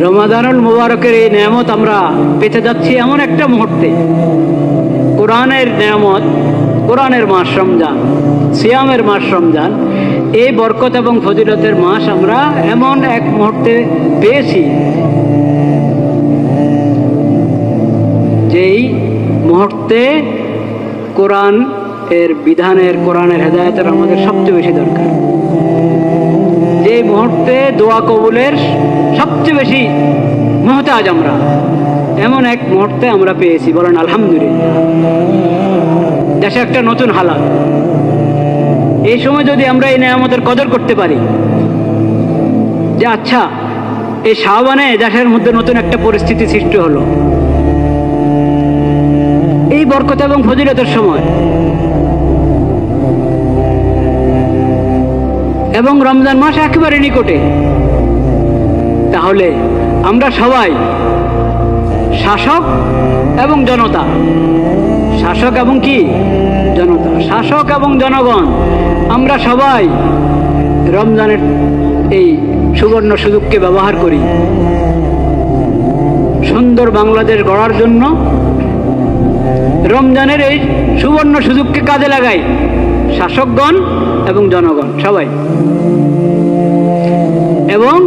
রমাদানুল মুবারকের এই নেয়ামত আমরা পেতে যাচ্ছি এমন একটা মুহূর্তে, কোরআনের নেয়ামত, কোরআনের মাস রমজান, সিয়ামের মাস রমজান, এই বরকত এবং ফজিলতের মাস আমরা এমন এক মুহূর্তে পেয়েছি যেই মুহূর্তে কোরআন এর বিধানের, কোরআনের হেদায়েতের আমাদের সবচেয়ে বেশি দরকার। যে মুহূর্তে দোয়া কবুলের সবচেয়ে বেশি মুহতাজ আমরা, এমন এক মুহূর্তে আমরা পেয়েছি। বলেন আলহামদুলিল্লাহ। দেশে একটা নতুন হালাত, এই সময় যদি আমরা এই নেয়ামতের কদর করতে পারি যে আচ্ছা এই শাবানে দেশের মধ্যে নতুন একটা পরিস্থিতি সৃষ্টি হলো, এই বরকত এবং ফজিলতের সময়, এবং রমজান মাস একেবারে নিকটে, তাহলে আমরা সবাই শাসক এবং জনতা, শাসক এবং কি জনতা, শাসক এবং জনগণ, আমরা সবাই রমজানের এই সুবর্ণ সুযোগকে ব্যবহার করি সুন্দর বাংলাদেশ গড়ার জন্য। রমজানের এই সুবর্ণ সুযোগকে কাজে লাগাই শাসকগণ এবং জনগণ সবাই, এবং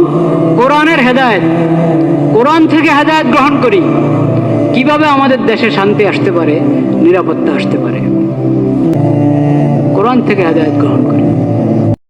কোরআনের হেদায়েত, কোরআন থেকে হেদায়েত গ্রহণ করি কিভাবে আমাদের দেশে শান্তি আসতে পারে, নিরাপত্তা আসতে পারে, কোরআন থেকে হেদায়েত গ্রহণ করি।